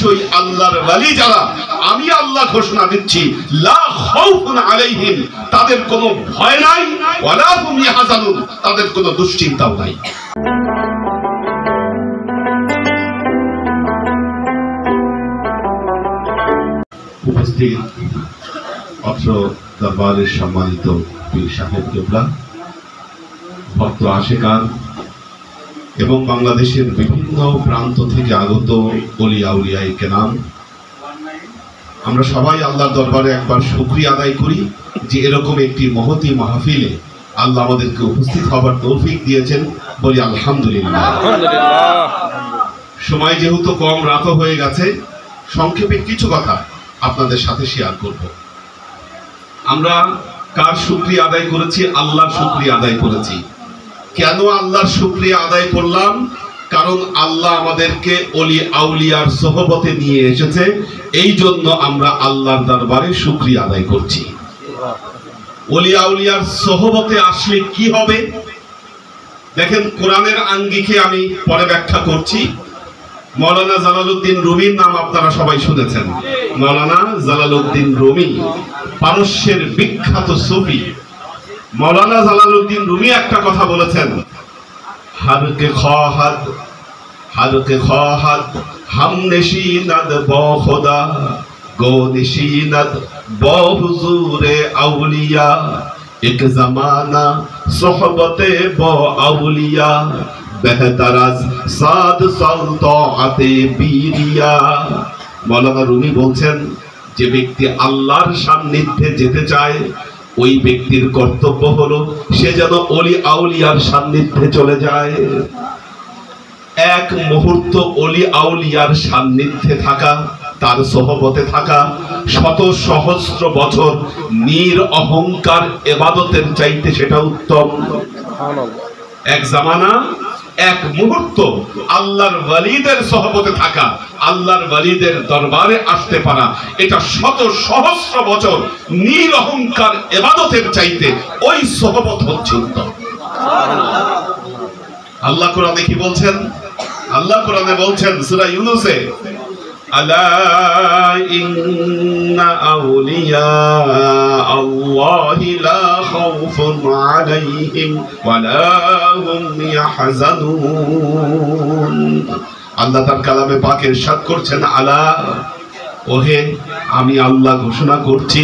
নিশ্চয়ই আল্লাহর ওয়ালি যারা, আমি আল্লাহ ঘোষণা দিচ্ছি, লা খাউফুন আলাইহিম, তাদের কোনো ভয় নাই, ওয়ালা হুম ইয়াহজানুন, তাদের কোনো দুশ্চিন্তাও নাই। উপস্থিত অত্র দরবারের সম্মানিত পীর সাহেব কেবলা, ভক্ত আশিকান এবং বাংলাদেশের বিভিন্ন প্রান্ত থেকে আগত ওলিয়া উলিয়ায়ে কেরাম, আমরা সবাই আল্লাহর দরবারে একবার শুকরিয়া আদায় করি যে এরকম একটি মহতী মাহফিলে আল্লাহ আমাদেরকে উপস্থিত হবার তৌফিক দিয়েছেন। বলি আলহামদুলিল্লাহ। সময় যেহেতু কম, রাতও হয়ে গেছে, সংক্ষেপে কিছু কথা আপনাদের সাথে শেয়ার করব। আমরা কার শুকরিয়া আদায় করেছি? আল্লাহর শুকরিয়া আদায় করেছি। কেন আল্লাহর শুকরিয়া আদায় করলাম? কারণ আল্লাহ আমাদেরকে ওলি আউলিয়ার সোহবতে নিয়ে এসেছে, এই জন্য আমরা আল্লাহর দরবারে শুকরিয়া আদায় করছি। ওলি আউলিয়ার সোহবতে আসলে কি হবে দেখেন, কোরআনের আঙ্গিকে আমি পরে ব্যাখ্যা করছি। মৌলানা জালালউদ্দিন রুমির নাম আপনারা সবাই শুনেছেন। মৌলানা জালালউদ্দিন রুমি পারস্যের বিখ্যাত সুফি। মৌলানা জালালউদ্দিন রুমি একটা কথা বলেছেন, হারকে খাহাদ হাম নশীনাদ ব খোদা গো নশীনাদ ব হুজুরে আউলিয়া এক জামানা সোহবতে ব আউলিয়া বেহতারাজ সাদ সালতাতে বীরিয়া। মৌলানা রুমি বলছেন, যে ব্যক্তি আল্লাহর সান্নিধ্যে যেতে চায় ওই ব্যক্তির কর্তব্য হলো সে যেন ওলি আউলিয়ার সান্নিধ্যে চলে যায়। এক মুহূর্ত ওলি আউলিয়ার সান্নিধ্যে থাকা, তার সোহবতে থাকা, শত সহস্র বছর নির অহংকার ইবাদতের চাইতে সেটা উত্তম। এক জামানা, এক মুহূর্ত আল্লাহর ওয়ালিদের সোহবতে থাকা, আল্লাহর ওয়ালিদের দরবারে আসতে পারা, এটা শত সহস্র বছর নিরহংকার ইবাদতের চাইতে ওই সোহবত হচ্ছে উত্তম। আল্লাহ কোরআনে কি বলছেন? আল্লাহ কোরআনে বলছেন সূরা ইউনূসে, আলা ইন্না আউলিয়া আল্লাহি লা খাউফুন আলাইহিম ওয়া লা হুম ইয়াহজানুন। আল্লাহ তার কালামে পাকে ইরশাদ করছেন, আলা, ওহে আমি আল্লাহ ঘোষণা করছি,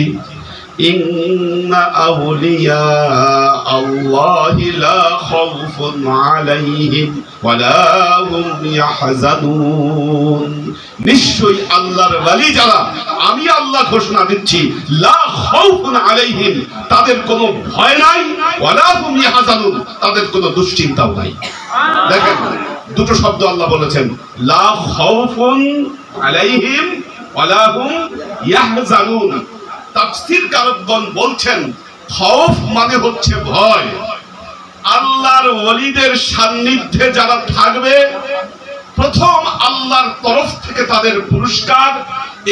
ইন্না আউলিয়া আল্লাহি লা খাউফুন আলাইহিম ওয়া লা হুম ইয়াহজানুন। নিশ্চয়ই আল্লাহর ওয়ালি যারা, আমি আল্লাহ ঘোষণা দিচ্ছি, লা খাউফুন আলাইহিম, তাদের কোনো ভয় নাই, ওয়া লা হুম ইয়াহজানুন, তাদের কোনো দুশ্চিন্তাও নাই। দেখেন, দুটো শব্দ আল্লাহ বলেছেন, লা খাউফুন আলাইহিম ওয়া লা হুম ইয়াহজানুন। তাফসীর কারকগণ বলছেন, খাউফ মানে হচ্ছে ভয়। আল্লাহর ওলিদের সান্নিধ্যে যারা থাকবে, প্রথম আল্লাহর তরফ থেকে তাদের পুরস্কার,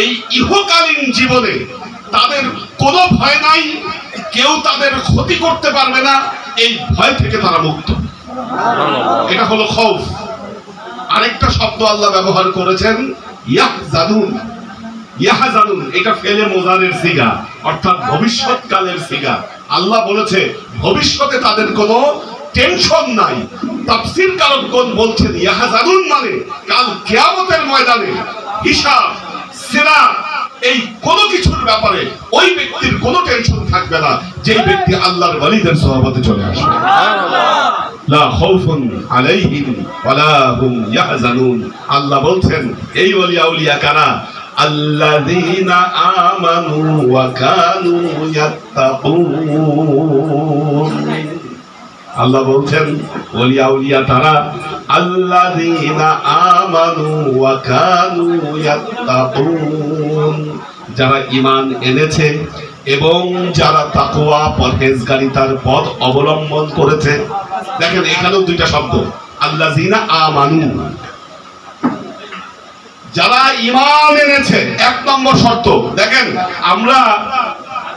এই ইহকালীন জীবনে তাদের কোনো ভয় নাই, কেউ তাদের ক্ষতি করতে পারবে না, এই ভয় থেকে তারা মুক্ত। এটা হলো খাউফ। আরেকটা শব্দ আল্লাহ ব্যবহার করেছেন, ইয়াহজানুন। ইয়াহজানুন এটা ফেলে মোজারের সিগা, অর্থাৎ ভবিষ্যৎকালের সিগা। আল্লাহ বলেছে ভবিষ্যতে তাদের কোনো টেনশন নাই। তাফসীর কারকগণ বলছেন, ইয়াহজানুন মানে কাল কিয়ামতের ময়দানে হিসাব, সিরাত, এই কোনো কিছুর ব্যাপারে ওই ব্যক্তির কোনো টেনশন থাকবে না, যেই ব্যক্তি আল্লাহর ওয়ালিদের সোহবতে চলে আসবে। লা খাউফুন আলাইহিম ওয়া লা হুম ইয়াহজানুন। আল্লাহ বলছেন, এই ওলি আউলিয়া কারা? আল্লাযীনা আমানু ওয়া কানু ইয়াত্তাকুন। আল্লাহ বলছেন, ওলি আউলিয়া তারা, আল্লাযীনা আমানু ওয়া কানু ইয়াত্তাকুন, যারা ঈমান এনেছে এবং যারা তাকওয়া পরহেজগারিতার পথ অবলম্বন করেছে। দেখেন, এখানেও দুইটা শব্দ, আল্লাযীনা আমানু, যারা ঈমান এনেছে, এক নম্বর শর্ত। দেখেন, আমরা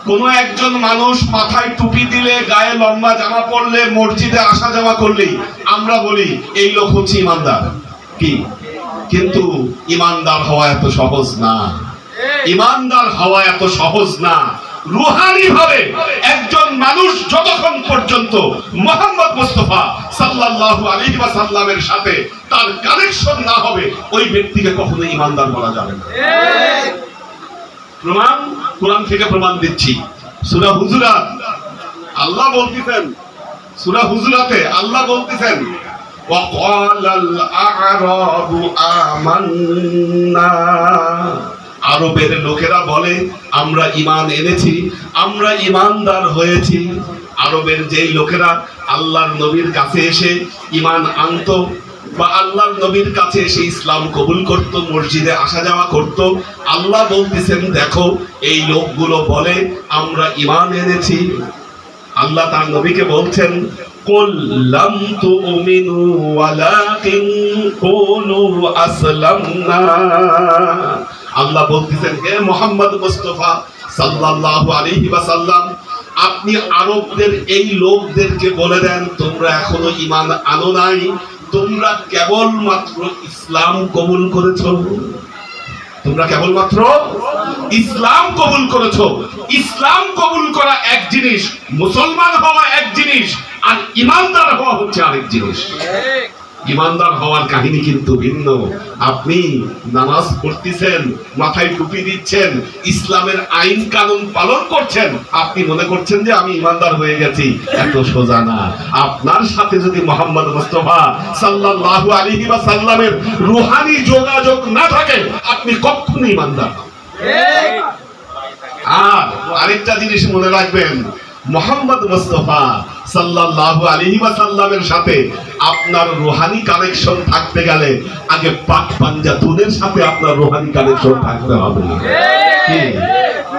কোন একজন মানুষ মাথায় টুপি দিলে, গায়ে লম্বা জামা পরলে, মসজিদে আসা যাওয়া করলেই আমরা বলি এই লোক হচ্ছে ঈমানদার। কি কিন্তু ইমানদার হওয়া এত সহজ না, ইমানদার হওয়া এত সহজ না। রুহানি ভাবে একজন মানুষ যতক্ষণ পর্যন্ত মুহাম্মদ মুস্তাফা সাল্লাল্লাহু আলাইহি ওয়াসাল্লামের সাথে তার কানেকশন না হবে, ওই ব্যক্তিকে কখনো ইমানদার বলা যাবে না। প্রমাণ কোরআন থেকে প্রমাণ দিচ্ছি। সূরা হুজুরাত আল্লাহ বলতেছেন, সূরা হুজুরাতে আল্লাহ বলতেছেন ওয়াকালাল আ'রাবু আমান্না, আরবের লোকেরা বলে আমরা ঈমান এনেছি, আমরা ঈমানদার হয়েছি। আরবের যেই লোকেরা আল্লাহর নবীর কাছে এসে ঈমান আনতো বা আল্লাহর নবীর কাছে এসে ইসলাম কবুল করত, মসজিদে আসা যাওয়া করত, আল্লাহ বলতেছেন দেখো এই লোকগুলো বলে আমরা ঈমান এনেছি। আল্লাহ তার নবীকে বলছেন কুল লাম তুমিনু ওয়ালাকিন কুলু আসলামনা। আল্লাহ বলতেছেন হে মুহাম্মদ মুস্তাফা সাল্লাল্লাহু আলাইহি ওয়াসাল্লাম, আপনি আরবদের এই লোকদেরকে বলে দেন তোমরা এখনো ঈমান আনো নাই, তোমরা কেবলমাত্র ইসলাম কবুল করেছো, তোমরা কেবলমাত্র ইসলাম কবুল করেছো। ইসলাম কবুল করা এক জিনিস, মুসলমান হওয়া এক জিনিস, আর ইমানদার হওয়া হচ্ছে আরেক জিনিস। ইমানদার হওয়ার কাহিনী কিন্তু ভিন্ন। আপনি নামাজ পড়তেছেন, মাথায় টুপি দিচ্ছেন, ইসলামের আইন কানুন পালন করছেন, আপনি মনে করছেন যে আমি ইমানদার হয়ে গেছি। এত সোজা না। আপনার সাথে যদি মুহাম্মদ মুস্তাফা সাল্লাল্লাহু আলাইহি ওয়াসাল্লামের রূহানি যোগাযোগ না থাকে, আপনি কখনো ইমানদার না। আর আরেকটা জিনিস মনে রাখবেন, মুহাম্মদ মুস্তাফা সাল্লাল্লাহু আলাইহি ওয়াসাল্লামের সাথে আপনার রূহানি কানেকশন থাকতে গেলে আগে পাক পাঞ্জাতুনের সাথে আপনার রূহানি কানেকশন থাকতে হবে।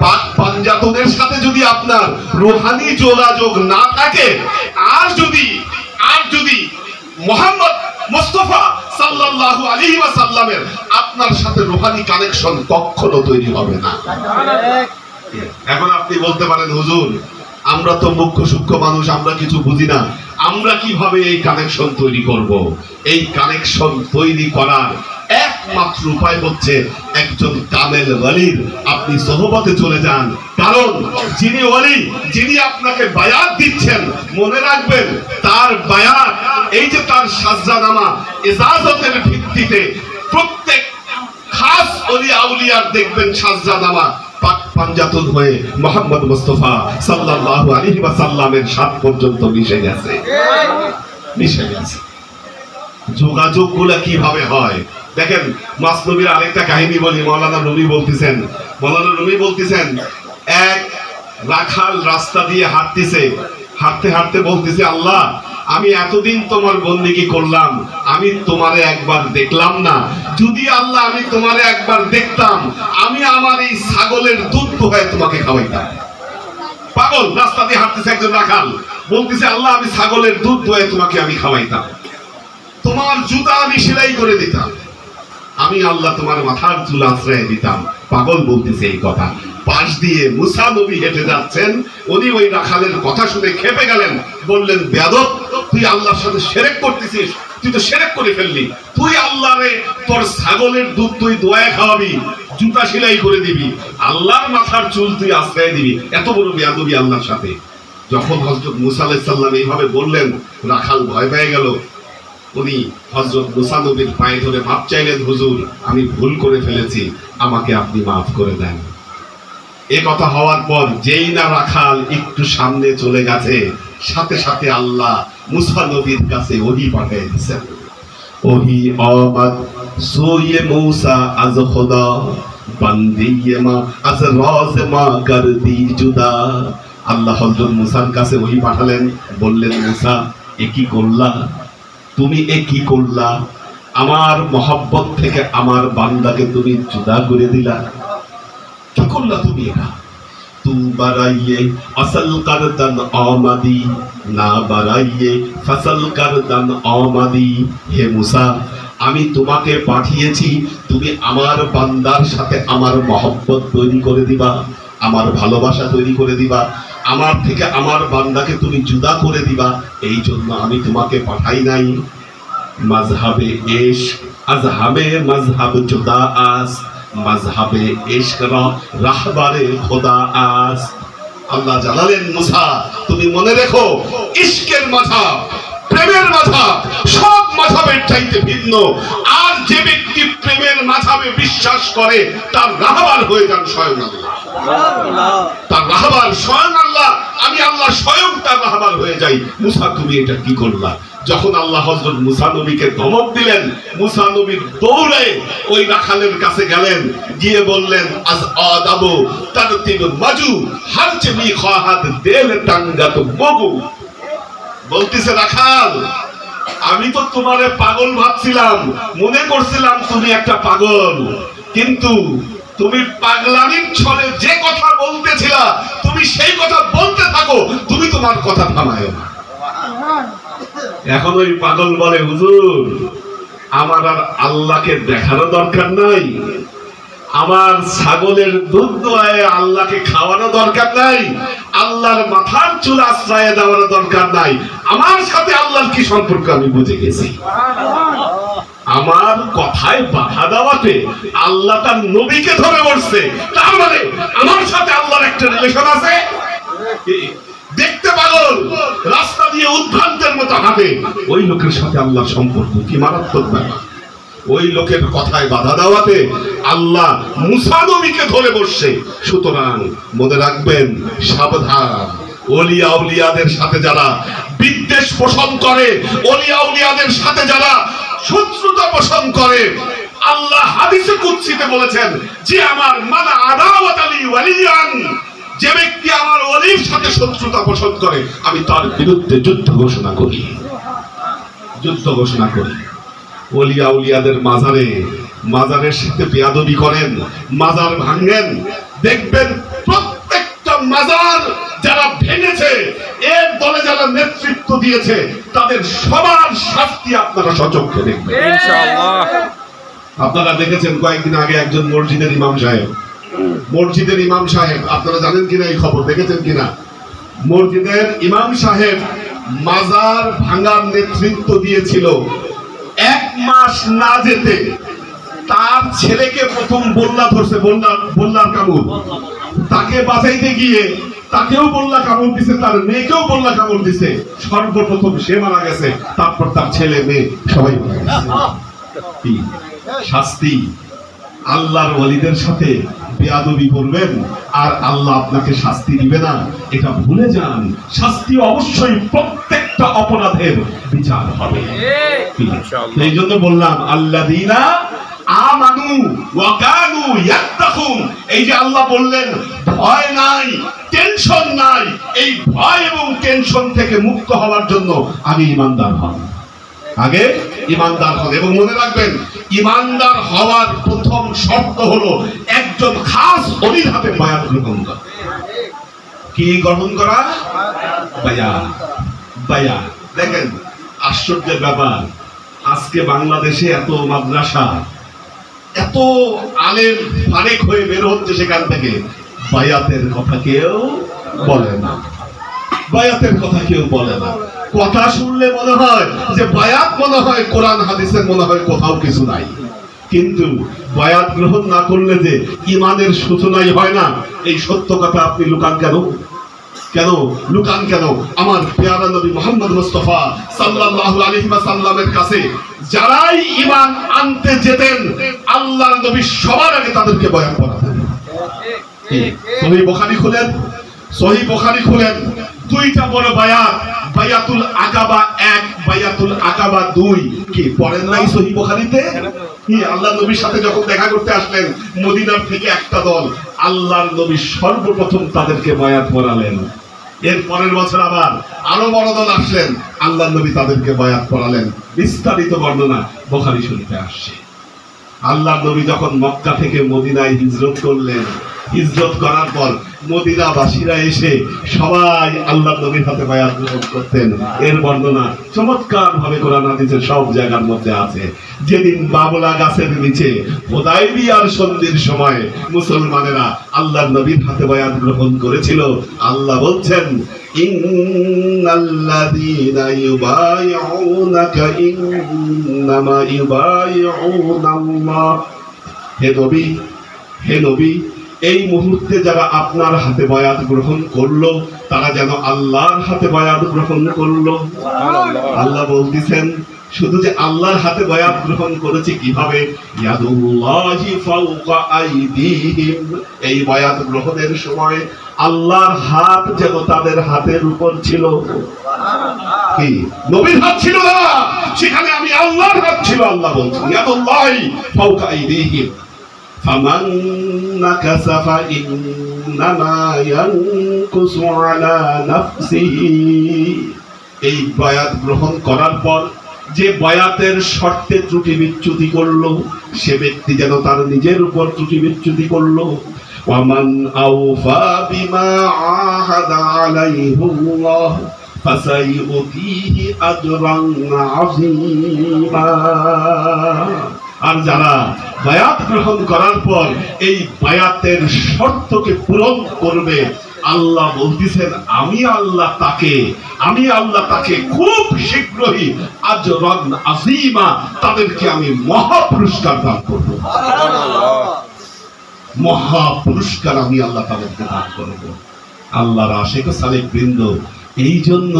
পাক পাঞ্জাতুনের সাথে যদি আপনার রূহানি যোগাযোগ না থাকে, আর যদি মুহাম্মদ মুস্তাফা সাল্লাল্লাহু আলাইহি ওয়াসাল্লামের আপনার সাথে রূহানি কানেকশন কখনো তৈরি হবে না। এখন আপনি বলতে পারেন হুজুর আমরা তো মুখ্য সূক্ষ্ম মানুষ, আমরা কিছু বুঝি না, আমরা কিভাবে এই কানেকশন তৈরি করব? এই কানেকশন তৈরি করার একমাত্র উপায় হচ্ছে একজন কামেল ওয়ালির আপনি সোহবতে চলে যান। কারণ যিনি ওয়ালি, যিনি আপনাকে বায়াত দিচ্ছেন, মনে রাখবেন তার বায়াত, এই যে তার সাজদানামা ইজাজতের ভিত্তিতে প্রত্যেক খাস ওলি আউলিয়ার দেখবেন সাজদানামা পাক পাঞ্জাতুন হয়ে মুহাম্মদ মুস্তাফা সাল্লাল্লাহু আলাইহি ওয়াসাল্লামের সাথ পর্যন্ত মিশে গেছে। যোগাযোগগুলো কিভাবে হয় দেখেন। মাসনবীর আরেকটা কাহিনী বলি। মাওলানা রুমি বলতেছেন এক রাখাল রাস্তা দিয়ে হাঁটতে হাঁটতে বলতেছে আল্লাহ আমি এতদিন তোমার বন্দেগী করলাম, আমি তোমারে একবার দেখলাম না, যদি আল্লাহ আমি তোমারে একবার দেখতাম, আমি আমার এই ছাগলের দুধ দোহায় তোমাকে খাওয়াইতাম। পাগল, রাস্তা দিয়ে হাঁটতেছে একজন রাখাল, বলতেছে আল্লাহ আমি ছাগলের দুধ দোহায় তোমাকে আমি খাওয়াইতাম, তোমার জুতা আমি সেলাই করে দিতাম, আমি আল্লাহ তোমার মাথার চুল আশ্রয় দিতাম। পাগল বলতেছে এই কথা। পাশ দিয়ে মুসা নবী হেঁটে যাচ্ছেন, উনি ওই রাখালের কথা শুনে খেপে গেলেন, বললেন বেয়াদব, তুই আল্লাহর সাথে শিরক করতেছিস, তুই তো শিরক করে ফেললি, তুই আল্লাহরে তোর ছাগলের দুধ তুই দোয়ায় খাওয়াবি, জুতা সেলাই করে দিবি, আল্লাহর মাথার চুল তুই আশ্রয় দিবি, এত বড় বেয়াদবি আল্লাহর সাথে। যখন হযরত মুসা আলাইহিস সালাম এইভাবে বললেন, রাখাল ভয় পেয়ে গেল। উনি হযরত মুসা নবীর পায়ে ধরে মাপ চাইলেন, হুজুর আমি ভুল করে ফেলেছি, আমাকে আপনি মাফ করে দেন। এ কথা হওয়ার পর যেই না রাখাল একটু সামনে চলে গেছে, সাথে সাথে আল্লাহ মুসা নবীর কাছে ওহী পাঠিয়ে দিয়েছেন। ওহী আমাদ সোয়ে মুসা আজ খোদা বান্দিয়ে মা আজ রাজ মা কর দি জুদা। আল্লাহ হযরত মুসার কাছে ওহী পাঠালেন, বললেন মুসা এ কি করলা, তুমি এ কি করলা, আমার মহব্বত থেকে আমার বান্দাকে তুমি জুদা করে দিলা, কি করলা তুমি এটা? তু বারাইয়ে আসল করদান আমাদি, না বারাইয়ে ফসল করদান আমাদি। হে মুসা আমি তোমাকে পাঠিয়েছি, তুমি আমার বান্দার সাথে আমার মহব্বত তৈরি করে দিবা, আমার ভালোবাসা তৈরি করে দিবা, আমার থেকে আমার বান্দাকে তুমি জুদা করে দিবা, এই জন্য আমি তোমাকে পাঠাই নাই। মাযহাবে ইশক আজহাবে মজহব জুদা আস, মজহবে ইশক রাহবারে খোদা আস। আল্লাহ জানালেন মুসা তুমি মনে রেখো ইশকের মাযহাব, প্রেমের মাযহাব সব মাযহাবের চাইতে ভিন্ন। আর যে ব্যক্তি প্রেমের মাযহাবে বিশ্বাস করে তার রাহবার হয়ে যান স্বয়ং আল্লাহ। তার রাহবার স্বয়ং আল্লাহ, আমি আল্লাহ স্বয়ং তার রাহবার হয়ে যাই। মুসা তুমি এটা কি করলা? যখন আল্লাহ হযরত মুসা নবীকে ধমক দিলেন, মুসা নবী দৌড়ে ওই রাখালের কাছে গেলেন, গিয়ে বললেন আজ আদাবু তারতিব মাজু হারচমি খাহাত দেল টাঙ্গাত বগু। বলতেছে রাখাল আমি তো তোমারে পাগল ভাবছিলাম, মনে করছিলাম তুমি একটা পাগল, কিন্তু তুমি পাগলামির ছলে যে কথা বলতেছিলা তুমি সেই কথা বলতে থাকো, তুমি তোমার কথা থামায়ো না। এখন ওই পাগল বলে হুজুর আমার আর আল্লাহকে দেখারও দরকার নাই, আমার ছাগলের দুধ দোয়ায় আল্লাহকে খাওয়ানো দরকার নাই, আল্লাহর মাথার চুল আশ্রয় দেওয়ার দরকার নাই, আমার সাথে আল্লাহর কি সম্পর্ক আমি বুঝে গেছি। আমার কথায় বাধা দেওয়াতে আল্লাহ তার নবীকে ধরে বসছে, তার মানে আমার সাথে আল্লাহর একটা রিলেশন আছে। দেখতে পাগল, রাস্তা দিয়ে উদ্ভ্রান্তের মতো হাঁটে, ওই লোকের সাথে আল্লাহর সম্পর্ক কি মারাত্মক ব্যাপার। ওই লোকের কথায় বাধা দেওয়াতে আল্লাহ মুসা নবীকে ধরে বসছে। সুতরাং মনে রাখবেন, সাবধান, ওলিয়া উলিয়াদের সাথে যারা বিদ্বেষ পোষণ করে, ওলিয়া উলিয়াদের সাথে যারা শত্রুতা পোষণ করে, আল্লাহ হাদিসে কুদসিতে বলেছেন যে আমার মানা আদাওয়াত আলী ওয়ালিয়ান, যে ব্যক্তি আমার ওলির সাথে শত্রুতা পোষণ করে আমি তার বিরুদ্ধে যুদ্ধ ঘোষণা করি, যুদ্ধ ঘোষণা করি। ওলিয়া উলিয়াদের মাজারের সাথে বেয়াদবি করেন, মাজার ভাঙেন, দেখবেন প্রত্যেকটা মাজার যারা ভেঙেছে এর দলে যারা নেতৃত্ব দিয়েছে তাদের সবার শাস্তি আপনারা সচক্ষে দেখবেন ইনশাআল্লাহ। আপনারা দেখেছেন কয়েকদিন আগে একজন মসজিদের ইমাম সাহেব, আপনারা জানেন কিনা এই খবর, দেখেছেন কিনা? মসজিদের ইমাম সাহেব মাজার ভাঙার নেতৃত্ব দিয়েছিল। এক মাস না যেতে তার ছেলেকে প্রথম বল্লা ধরছে, বল্লার কামড়, তাকে বাঁচাইতে গিয়ে তাকেও বল্লা কামড় দিছে, তার মেয়েকেও বল্লা কামড় দিছে। সর্বপ্রথম সে মারা গেছে, তারপর তার ছেলে মেয়ে সবাই মারা গেছে। শাস্তি, আল্লাহর ওলিদের সাথে বেয়াদবি করবেন আর আল্লাহ আপনাকে শাস্তি দিবে না, এটা ভুলে যান। শাস্তি অবশ্যই প্রত্যেকটা অপরাধের বিচার হবে। এই জন্য বললাম আল্লাযীনা আমানু ওয়া কানু ইয়াত্তাকুন। এই যে আল্লাহ বললেন ভয় নাই, টেনশন নাই, এই ভয় এবং টেনশন থেকে মুক্ত হওয়ার জন্য আগে ঈমানদার হন, আগে ঈমানদার হন। এবং মনে রাখবেন, ঈমানদার হওয়ার প্রথম শর্ত হলো একজন খাস ওলির হাতে বায়াত গ্রহণ করা। কি গ্রহণ করা? বায়াত। দেখেন আশ্চর্যের ব্যাপার, আজকে বাংলাদেশে এত মাদ্রাসা, এত আলেম ফারেক হয়ে বের হচ্ছে, সেখান থেকে বায়াতের কথা কেউ বলে না, বায়াতের কথা কেউ বলে না। কথা শুনলে মনে হয় যে বায়াত, মনে হয় কোরআন হাদিসের মনে হয় কোথাও কিছু নাই, কিন্তু বায়াত গ্রহণ না করলে যে ঈমানের সূচনাই হয় না, এই সত্য কথা আপনি লুকান কেন? লুকান কেন? আমার পেয়ারা নবী মুহাম্মদ মুস্তাফা সাল্লাল্লাহু আলাইহি ওয়াসাল্লামের কাছে যারাই ঈমান আনতে যেতেন, আল্লাহর নবী সবার আগে তাদেরকে বয়ান করাতেন। সহিহ বুখারী খুলেন, দুইটা বড় বায়াত, বায়াতুল আকাবা 1, বায়াতুল আকাবা 2, কি পড়েন নাই সহিহ বুখারীতে? আল্লাহর নবীর সাথে যখন দেখা করতে আসলেন মদিনার থেকে একটা দল, আল্লাহর নবী সর্বপ্রথম তাদেরকে বায়াত করালেন। এর পরের বছর আবার আরো বড় দল আসলেন, আল্লাহর নবী তাদেরকে বায়াত করালেন। বিস্তারিত বর্ণনা বুখারী শরীফে আসছে। আল্লাহর নবী যখন মক্কা থেকে মদিনায় হিজরত করলেন, হিজরত করার পর মদিনাবাসীরা এসে সবাই আল্লাহর নবীর হাতে বায়াত গ্রহণ করতেন। এর বর্ণনা চমৎকার ভাবে কোরআন হাদিসের সব জায়গার মধ্যে আছে। যেদিন বাবলা গাছের নিচে হুদায়বিয়ার সন্ধির সময় মুসলমানেরা আল্লাহর নবীর হাতে বায়াত গ্রহণ করেছিল, আল্লাহ বলছেন ইন্নাল্লাযীনা ইউবাইউনাকা ইন্নামা ইউবাইউনাল্লাহ। হে নবী, এই মুহূর্তে যারা আপনার হাতে বায়াত গ্রহণ করলো তারা যেন আল্লাহর হাতে বায়াত গ্রহণ করলো। আল্লাহ বলতেছেন শুধু যে আল্লাহর হাতে বায়াত গ্রহণ করেছে কিভাবে, ইয়াদুল্লাহি ফাওকা আইদিহিম, এই বায়াত গ্রহণের সময় আল্লাহর হাত যেন তাদের হাতের উপর ছিল। কি নবীর হাত ছিল না, সেখানে আমি আল্লাহর হাত ছিল। আল্লাহ বলছেন ইয়াদুল্লাহি ফাওকা আইদিহিম ফামান নাকাসা ফাইন্নামা ইয়ানকুসু আলা নাফসিহি। এই বায়াত গ্রহণ করার পর যে বায়াতের শর্তে ত্রুটি বিচ্যুতি করলো সে ব্যক্তি যেন তার নিজের উপর ত্রুটি বিচ্যুতি করলো। ওয়ামান আওফা বিমা আহাদা আলাইহুল্লাহ ফাসাইউতিহি আজরান আযীমা। আর যারা বায়াত গ্রহণ করার পর এই বায়াতের শর্তকে পূরণ করবে, আল্লাহ বলতেছেন আমি আল্লাহ তাকে খুব শীঘ্রই আজরান আযীমা, তাদেরকে আমি মহা পুরস্কার দান করব। মহা পুরস্কার আমি আল্লাহ তাদেরকে দান করব। আল্লাহর আশিক ও সালেক বৃন্দ, এই জন্য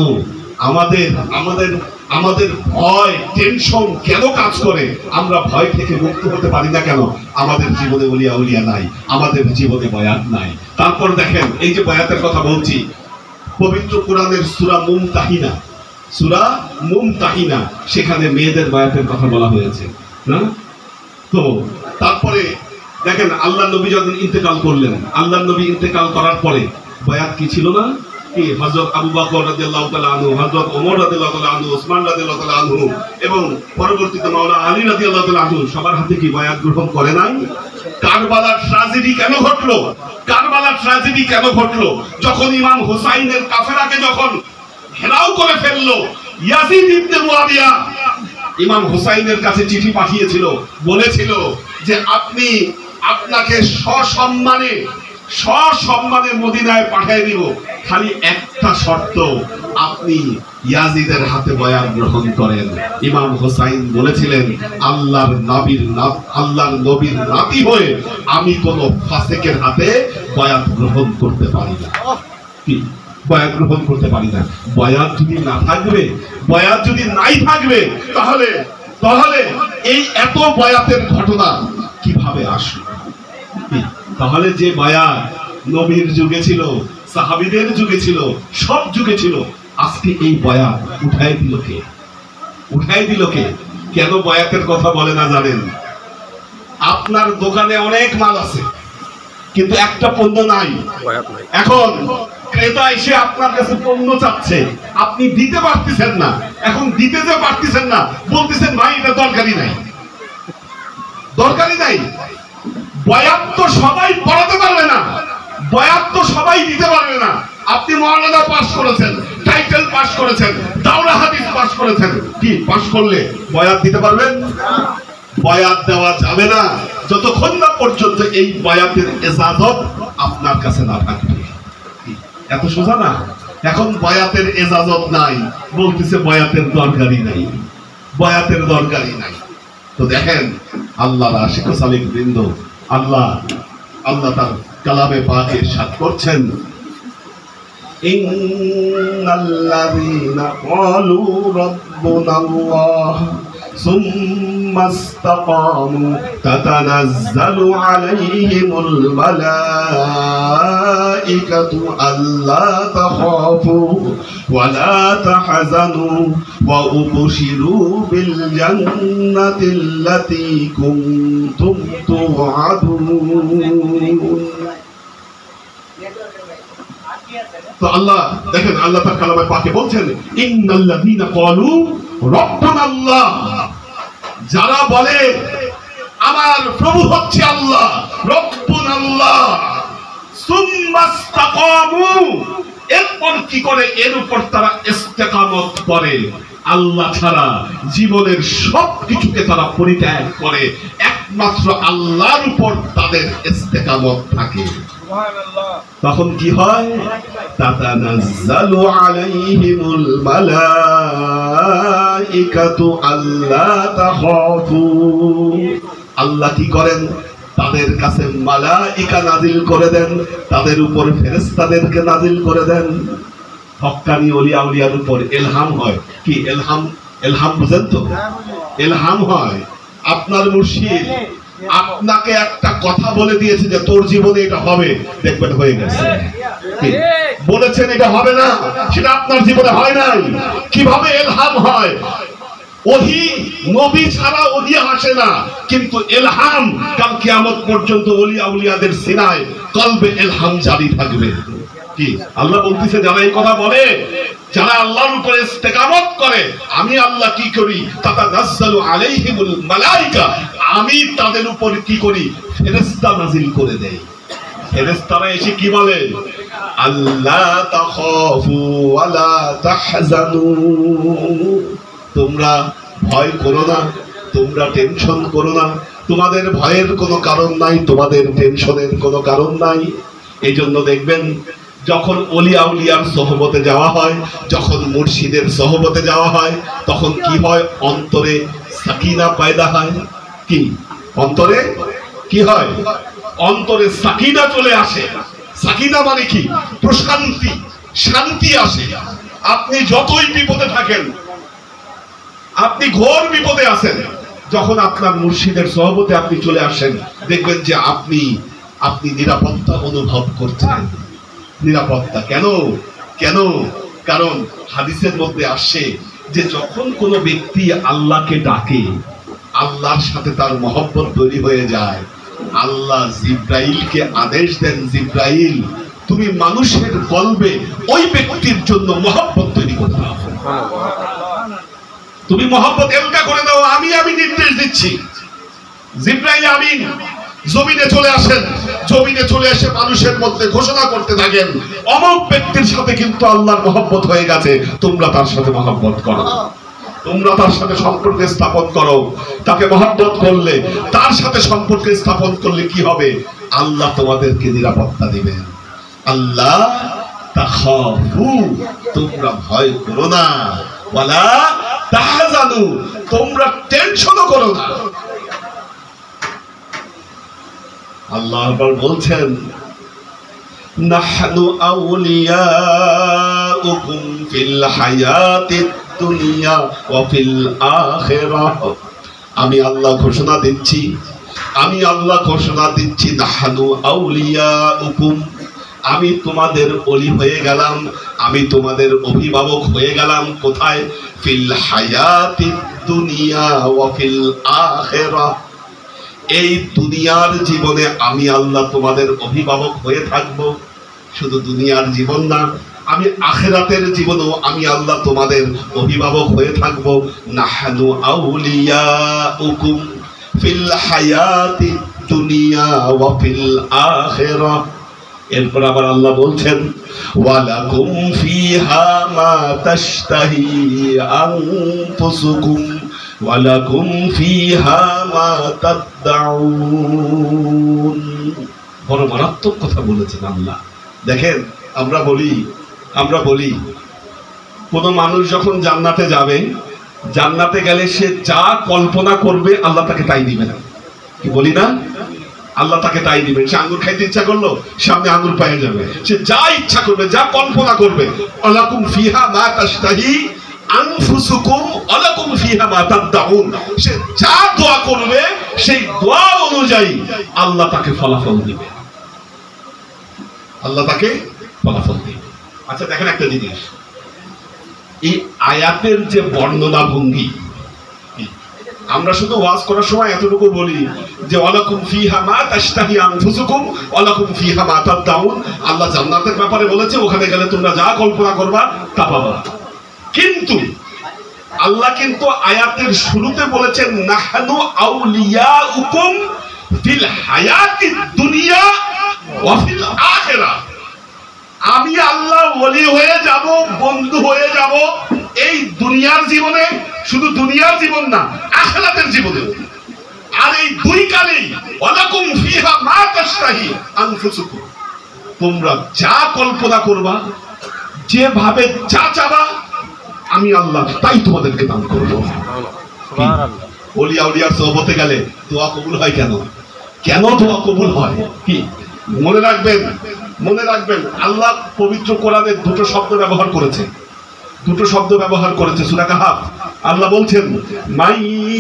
আমাদের ভয় টেনশন কেন কাজ করে? আমরা ভয় থেকে মুক্ত হতে পারি না কেন? আমাদের জীবনে উলিয়া নাই, আমাদের জীবনে বায়াত নাই। তারপর দেখেন এই যে বায়াতের কথা বলছি, পবিত্র কোরআনের সূরা মুমতাহিনা সেখানে মেয়েদের বায়াতের কথা বলা হয়েছে না? তো তারপরে দেখেন আল্লাহ নবী যখন ইন্তেকাল করলেন, আল্লাহ নবী ইন্তেকাল করার পরে বায়াত কি ছিল না? কি হযরত আবু বকর রাদিয়াল্লাহু তাআলা আনহু, হযরত ওমর রাদিয়াল্লাহু তাআলা আনহু, ওসমান রাদিয়াল্লাহু তাআলা আনহু এবং পরবর্তীতে মাওলানা আলী রাদিয়াল্লাহু তাআলা আনহু সবার হাতে কি বায়াত গ্রহণ করে নাই? কারবালার ট্র্যাজেডি কেন ঘটলো? যখন ইমাম হুসাইনের কাফেলাকে যখন ঘেরাও করে ফেললো, ইয়াজিদ ইবনে মুয়াবিয়া ইমাম হুসাইনের কাছে চিঠি পাঠিয়েছিল, বলেছিল যে আপনাকে সসম্মানে মদিনায় পাঠিয়ে দিব, খালি একটা শর্ত, আপনি ইয়াজিদের হাতে বায়াত গ্রহণ করেন। ইমাম হুসাইন বলেছিলেন আল্লাহর নবীর নাতি হয়ে আমি কোন ফাসিকের হাতে বায়াত গ্রহণ করতে পারি না। কি বায়াত গ্রহণ করতে পারি না? বায়াত যদি নাই থাকবে তাহলে এই এত বায়াতের ঘটনা কিভাবে আসলো? তাহলে যে বায়াত নবীর যুগে ছিল, সাহাবীদের যুগে ছিল, সব যুগে ছিল, আজকে এই বায়াত উঠাই দিল কে? কেন বায়াতের কথা বলে না জানেন? আপনার দোকানে অনেক মাল আছে কিন্তু একটা পণ্য নাই। এখন ক্রেতা এসে আপনার কাছে পণ্য চাচ্ছে, আপনি দিতে পারতেছেন না। এখন দিতে যে পারতেছেন না, বলতেছেন ভাই এটা দরকারই নাই। বয়াত তো সবাই পড়াতে পারবে না, বয়াত তো সবাই দিতে পারবে না। আপনি মওলানা পাস করেছেন, টাইটেল পাস করেছেন, দাওরা হাদিস পাস করেছেন, কি পাস করলে বয়াত দিতে পারবেন? বয়াত দেওয়া যাবে না যতক্ষণ না পর্যন্ত এই বয়াতের ইজাজত আপনার কাছে না থাকবে। এত সোজা না? এখন বয়াতের ইজাজত নাই, বলতেছে বয়াতের দরকারই নাই। তো দেখেন আল্লাহর আশিক ও সালিক বৃন্দ, আল্লাহ তার কালামে পাকে ইরশাদ করছেন ইন্নাল্লাযীনা ক্বালু রাব্বুনাল্লাহ সুম্মা ইসতাকামু তাতানাজ্জালু আলাইহিমুল মালাইকাতু আল্লা তাখাফু ওয়া লা তাহজানু ওয়া উবশিরু বিল জান্নাতিল্লাতী কুনতুম তুআদুন। তো আল্লাহ দেখেন, আল্লাহ তার কালামে পাকে বলছেন ইন্নাল্লাযীনা ক্বালু রাব্বুনাল্লাহ, যারা বলে আমার প্রভু হচ্ছে আল্লাহ, রব্বুনাল্লাহ, সুম্মাস্তাকামু, এরপর কি করে? এর উপর তারা ইস্তেকামত করে, আল্লাহ ছাড়া জীবনের সব কিছুকে তারা পরিত্যাগ করে, একমাত্র আল্লাহর উপর তাদের ইস্তেকামত থাকে। তখন কি হয়? তাতানাজ্জালু আলাইহিমুল মালাইকাতু আল্লা তাখাফু, আল্লাহ কি করেন? তাদের কাছে মালাইকা নাজিল করে দেন, তাদের উপর ফেরেশতাদেরকে নাজিল করে দেন। হক্কানি ওলিয়া উলিয়ার উপর ইলহাম হয়। কি ইলহাম? ইলহাম বুঝেন তো? ইলহাম হয়। আপনার মুর্শিদ আপনাকে একটা কথা বলে দিয়েছে যে তোর জীবনে এটা হবে, দেখবেন হয়ে গেছে। বলেছেন এটা হবে না, সেটা আপনার জীবনে হয় নাই। কিভাবে ইলহাম হয়? ওহী নবী ছাড়া ওহী আসে না, কিন্তু ইলহাম কাল কিয়ামত পর্যন্ত ওলিয়া উলিয়াদের সিনায় কলবে ইলহাম জারি থাকবে। কি আল্লাহ বলতেছে, যারা এই কথা বলে, যারা আল্লাহর উপরে ইস্তেকামত করে, আমি আল্লাহ কি করি? তাতানাজ্জালু আলাইহিমুল মালাইকা, আমি তাদের উপর কি করি? ফেরেশতা নাজিল করে দেই। ফেরেশতারা এসে কি বলে? আল্লাহ তাখাফু ওয়ালা তাহজানু, তোমরা ভয় করো না, তোমরা টেনশন করো না, তোমাদের ভয়ের কোনো কারণ নাই, তোমাদের টেনশনের কোনো কারণ নাই। এই জন্য দেখবেন যখন ওলিয়া উলিয়ার সোহবতে যাওয়া হয়, যখন মুর্শিদের সোহবতে যাওয়া হয়, তখন কি হয়? অন্তরে সাকিনা পয়দা হয়। কি অন্তরে কি হয়? অন্তরে সাকিনা চলে আসে। সাকিনা মানে কি? প্রশান্তি, শান্তি আসে। আপনি যতই বিপদে থাকেন, আপনি ঘোর বিপদে আছেন, যখন আপনার মুর্শিদের সোহবতে আপনি চলে আসেন, দেখবেন যে আপনি নিরাপত্তা অনুভব করছেন। নিরাপত্তা কেন? কেন? কারণ হাদিসের মধ্যে আসে যে যখন কোনো ব্যক্তি আল্লাহকে ডাকে, আল্লাহর সাথে তার মহব্বত তৈরি হয়ে যায়। আল্লাহ জিব্রাইলকে আদেশ দেন, জিব্রাইল তুমি মানুষের কলবে ওই ব্যক্তির জন্য মহব্বত তৈরি করে দাও, তুমি মহব্বত এলকা করে দাও, আমি নির্দেশ দিচ্ছি। জিব্রাইল আমিন জমিনে চলে আসেন, জমিনে চলে এসে মানুষের মধ্যে ঘোষণা করতে থাকেন, অমুক ব্যক্তির সাথে কিন্তু আল্লাহর মহব্বত হয়ে গেছে, তোমরা তার সাথে মহব্বত করো, তোমরা তার সাথে সম্পর্ক স্থাপন করো। তাকে মহব্বত করলে, তার সাথে সম্পর্ক স্থাপন করলে কি হবে? আল্লাহ তোমাদেরকে নিরাপত্তা দিবেন। আল্লাহ তাখাফু, তোমরা ভয় করো না, ওয়ালা তাহজানু, তোমরা টেনশনও করো না। আল্লাহ আবার বলছেন, নাহনু আউলিয়াউকুম ফিল হায়াতিদ দুনিয়া ওয়া ফিল আখিরাহ, আমি আল্লাহ ঘোষণা দিচ্ছি, আমি আল্লাহ ঘোষণা দিচ্ছি, নাহনু আউলিয়াউকুম, আমি তোমাদের ওলি হয়ে গেলাম, আমি তোমাদের অভিভাবক হয়ে গেলাম। কোথায়? ফিল হায়াতিদ দুনিয়া ওয়া ফিল আখিরাহ, এই দুনিয়ার জীবনে আমি আল্লাহ তোমাদের অভিভাবক হয়ে থাকব। শুধু দুনিয়ার জীবন না, আমি আখিরাতের জীবনেও আমি আল্লাহ তোমাদের অভিভাবক হয়ে থাকব। নাহনু আউলিয়াউকুম ফিল হায়াতিদ দুনিয়া ওয়া ফিল আখিরাহ। এরপর আবার আল্লাহ বলছেন, ওয়ালাকুম ফিহা মা তাশতাহি আনফুসুকুম ওয়ালাকুম ফিহা মা তাদউন। বড় মারাত্মক কথা বলেছেন আল্লাহ। দেখেন, আমরা বলি কোন মানুষ যখন জান্নাতে যাবে, জান্নাতে গেলে সে যা কল্পনা করবে আল্লাহ তাকে তাই দিবে না, কি বলি না? আল্লাহ তাকে তাই দিবেন। সে আঙ্গুর খাইতে ইচ্ছা করলো, সামনে আঙ্গুর পেয়ে যাবে। সে যা ইচ্ছা করবে, যা কল্পনা করবে, ওয়ালাকুম ফিহা মা তাশতাহি আনফুসুকুম ওয়ালাকুম ফিহা মা তাদউন, সে যা দোয়া করবে সেই দোয়া অনুযায়ী আল্লাহ তাকে ফলাফল দিবে, আল্লাহ তাকে ফলাফল দিবে। আচ্ছা দেখেন একটা জিনিস, এই আয়াতের যে বর্ণনা ভঙ্গি, আমরা শুধু ওয়াজ করার সময় এতটুকু বলি যে ওয়ালাকুম ফিহা মা তাশতাহি আনফুসুকুম ওয়ালাকুম ফিহা মা তাদউন, আল্লাহ জান্নাতের ব্যাপারে বলেছে ওখানে গেলে তোমরা যা কল্পনা করবা তা পাবা। কিন্তু আল্লাহ কিন্তু আয়াতের শুরুতে বলেছেন নাহনু আউলিয়াউকুম ফিল হায়াতিদ দুনিয়া ওয়া ফিল আখিরাহ, আমি আল্লাহ ওলি হয়ে যাব, বন্ধু হয়ে যাব এই দুনিয়ার জীবনে, শুধু দুনিয়ার জীবন না, আখিরাতের জীবনে। আর এই দুই কালেই ওয়ালাকুম ফিহা মা তাশতাহি আনফুসুকুম, তোমরা যা কল্পনা করবা, যেভাবে যা চাবা, আমি আল্লাহ তাই তোমাদেরকে দান করবো। ওলিয়া উলিয়ার সোহবতে গেলে দোয়া কবুল হয় কেন? কেন দোয়া কবুল হয়? কি মনে রাখবেন, মনে রাখবেন, আল্লাহ পবিত্র কোরআনে দুটো শব্দ ব্যবহার করেছে, দুটো শব্দ ব্যবহার করেছে। সূরা কাহফ আল্লাহ বলছেন মান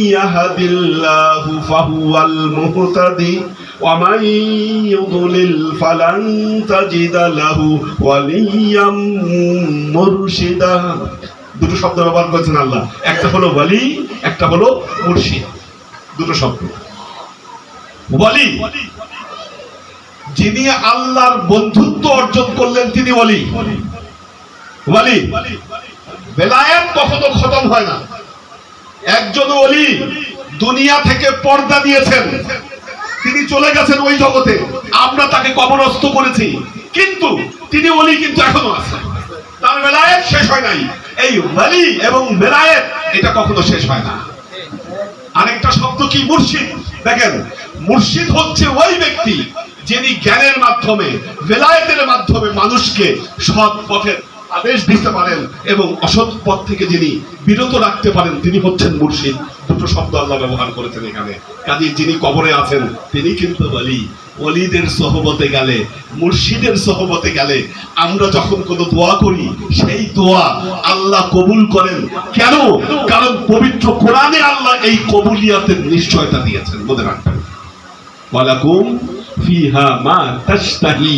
ইয়াহদিল্লাহু ফাহুয়াল মুহতাদি ওয়া মান ইউদ্লিল ফালান তাজিদা লাহু ওয়ালিয়াম মুরশিদা। দুটো শব্দ ব্যবহার করেছেন আল্লাহ, একটা হলো ওয়ালি, একটা হলো মুর্শিদ। দুটো শব্দ। ওয়ালি, যিনি আল্লাহর বন্ধুত্ব অর্জন করলেন তিনি ওয়ালি। ওয়ালি, বেলায়েত কখনো খতম হয় না। একজন ওলি দুনিয়া থেকে পর্দা দিয়েছেন, তিনি চলে গেছেন ওই জগতে, আমরা তাকে কবরস্থ করেছি, কিন্তু তিনি ওলি কিন্তু এখনো আছেন, তার বেলায়েত শেষ হয় নাই। এই ওয়ালি এবং বেলায়েত এটা কখনো শেষ হয় না। আরেকটা শব্দ কি? মুর্শিদ। দেখেন, মুর্শিদ হচ্ছে ওই ব্যক্তি যিনি জ্ঞানের মাধ্যমে, বেলায়েতের মাধ্যমে মানুষকে সৎ পথের আদেশ দিতে পারেন এবং অসৎ পথ থেকে যিনি বিরত রাখতে পারেন, তিনি হচ্ছেন মুর্শিদ। দুটো শব্দ আল্লাহ ব্যবহার করেছেন এখানে। কাজে যিনি কবরে আছেন তিনি কিন্তু ওয়ালি। ওলিদের সোহবতে গেলে, মুর্শিদের সোহবতে গেলে আমরা যখন কোনো দোয়া করি, সেই দোয়া আল্লাহ কবুল করেন। কেন? কারণ পবিত্র কোরআনে আল্লাহ এই কবুলিয়াতের নিশ্চয়তা দিয়েছেন। মনে রাখবেন, ওয়ালাকুম ফিহা মা তাশতাহি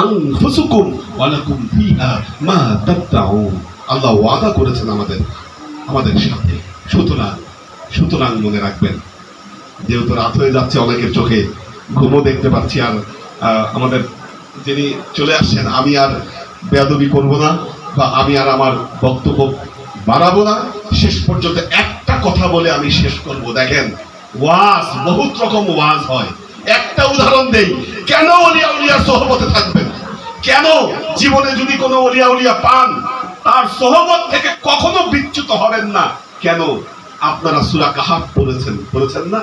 আনফুসুকুম ওয়ালাকুম ফিহা মা তাদউন। আল্লাহ ওয়াদা করেছেন আমাদের সাথে। সুতরাং মনে রাখবেন, যেহেতু রাত হয়ে যাচ্ছে, অনেকের চোখে ঘুমও দেখতে পাচ্ছি, আর আমাদের যিনি চলে আসছেন, আমি আর বেয়াদবি করব না, বা আমি আর আমার বক্তব্য বাড়াবো না। শেষ পর্যন্ত একটা কথা বলে আমি শেষ করব। দেখেন, ওয়াজ বহুত রকম ওয়াজ হয়। একটা উদাহরণ দেই, কেন ওলিয়া উলিয়ার সোহবতে থাকবেন? কেন জীবনে যদি কোনো ওলিয়া উলিয়া পান, তার সোহবত থেকে কখনো বিচ্যুত হবেন না? কেন? আপনারা সূরা কাহফ পড়েছেন না?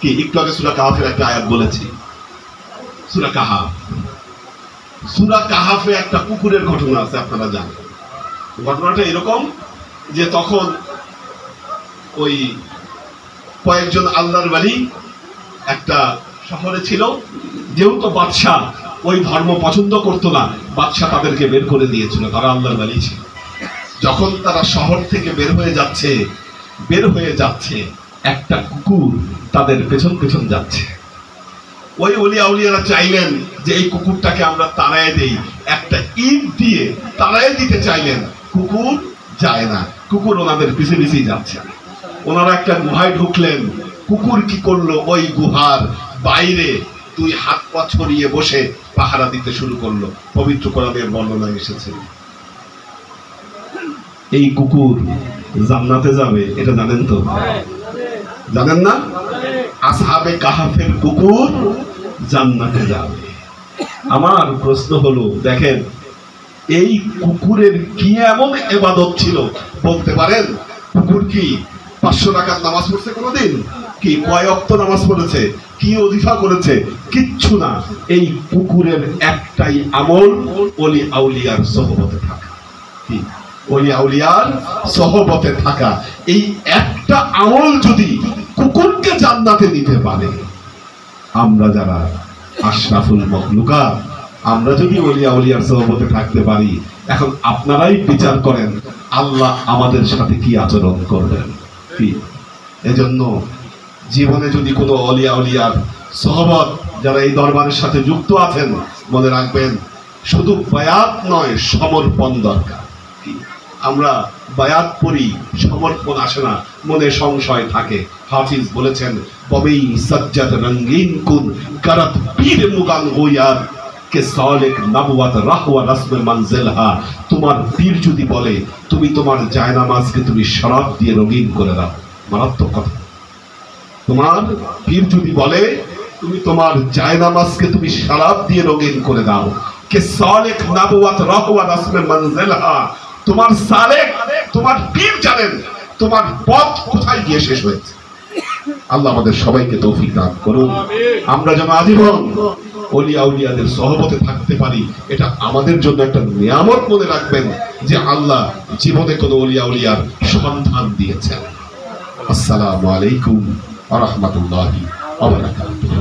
কি একটু আগে সূরা কাহফের একটা আয়াত বলেছি। সূরা কাহফে একটা কুকুরের ঘটনা আছে, আপনারা জানেন। ঘটনাটা এরকম যে তখন ওই কয়েকজন আল্লাহর ওয়ালি একটা শহরে ছিল। যেহেতু বাদশাহ ওই ধর্ম পছন্দ করতো না, বাদশাহ তাদেরকে বের করে দিয়েছিল, তারা আল্লাহর ওয়ালি ছিল। যখন তারা শহর থেকে বের হয়ে যাচ্ছে, একটা কুকুর তাদের পেছন পেছন যাচ্ছে। ওই ওলিয়া উলিয়ারা চাইলেন যে এই কুকুরটাকে আমরা তাড়ায় দেই, একটা ইট দিয়ে তাড়ায় দিতে চাইলেন। কুকুর যায় না, কুকুর ওনাদের পিছে পিছিয়ে যাচ্ছে। ওনারা একটা গুহায় ঢুকলেন। কুকুর কি করলো? ওই গুহার বাইরে দুই হাত পা ছড়িয়ে বসে পাহারা দিতে শুরু করলো। পবিত্র কোরআনের বর্ণনা এসেছে এই কুকুর জান্নাতে যাবে। এটা জানেন তো? জানেন না? আসহাবে কাহফের কুকুর জান্নাতে যাবে। আমার প্রশ্ন হলো, দেখেন, এই কুকুরের কি এমন ইবাদত ছিল বলতে পারেন? কুকুর কি 500 রাকাত নামাজ পড়ছে কোনোদিন? কি কয় ওয়াক্ত নামাজ পড়েছে? কি ওজিফা করেছে? কিচ্ছু না। এই কুকুরের একটাই আমল, ওলি আউলিয়ার সোহবতে থাকা। কি? ওলি আউলিয়ার সোহবতে থাকা। এই একটা আমল যদি কুকুরকে জান্নাতে দিতে পারে, আমরা যারা আশরাফুল মখলুকাত, আমরা যদি ওলি আউলিয়ার সোহবতে থাকতে পারি, এখন আপনারাই বিচার করেন আল্লাহ আমাদের সাথে কি আচরণ করবেন। কি এজন্য জীবনে যদি কোনো ওলিয়া উলিয়ার সোহবত, যারা এই দরবারের সাথে যুক্ত আছেন, মনে রাখবেন শুধু বায়াত নয়, সমর্পণ দরকার। আমরা বায়াত করি, সমর্পণ আসে না, মনে সংশয় থাকে। হাফিজ বলেছেন, ববেই সাজ্জাদ রঙ্গিন কুন করত পীর মুগান গোয়ার কে সালেক নবওয়াত রাহওয়া রাসমে মঞ্জিলহা। তোমার পীর যদি বলে তুমি তোমার জায়নামাজকে তুমি শরাব দিয়ে রঙিন করে দাও, মারাত্মক কথা। তোমার পীর যদি বলে তুমি তোমার জায়নামাজকে তুমি শরাব দিয়ে রঙিন করে দাও। কে সালেক নবুয়ত রাহওয়া রাসমে মনজিলহা, তোমার সালেক তোমার পীর জানেন তোমার পথ কোথায় গিয়ে শেষ হয়েছে। আল্লাহ আমাদের সবাইকে তৌফিক দান করুন, আমরা যেন আজীবন ওলিয়া উলিয়াদের সহবতে থাকতে পারি। এটা আমাদের জন্য একটা নিয়ামত, মনে রাখবেন যে আল্লাহ জীবনে কোনো ওলিয়া উলিয়ার সন্ধান দিয়েছেন। আসসালামু আলাইকুম ওয়া রাহমাতুল্লাহি ওয়া বারাকাতুহু।